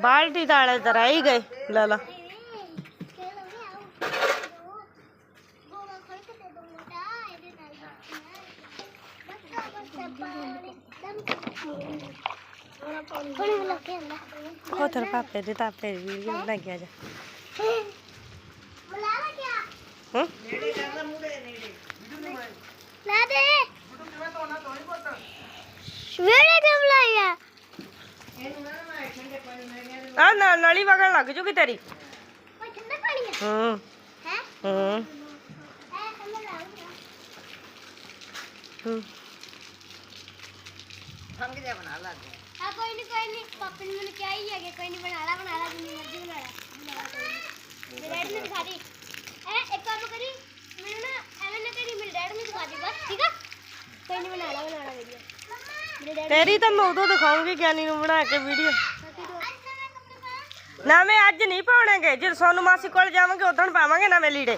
बाल्टी ताले तो रह ही गए लाला तेरे पापे दे तापे वीडियो बना के आजा ना नली वगन लग जूगी तेरी कोई नहीं पापा ने मैंने क्या ही है कोई नहीं बना ला जितनी मर्जी बना ला मेरे डैडी ने दिखा दी एक काम करी मैंने ना एवन ने करी मेरे डैडी ने दिखा दी बस ठीक है कोई नहीं बना ला वीडियो तेरी तो मैं उदों दिखाऊंगी ज्ञानी नूं बना के वीडियो नवे अज नहीं पाउणेगे जो सोनू मासी कोल जावांगे उदण पावांगे नवे लीड़े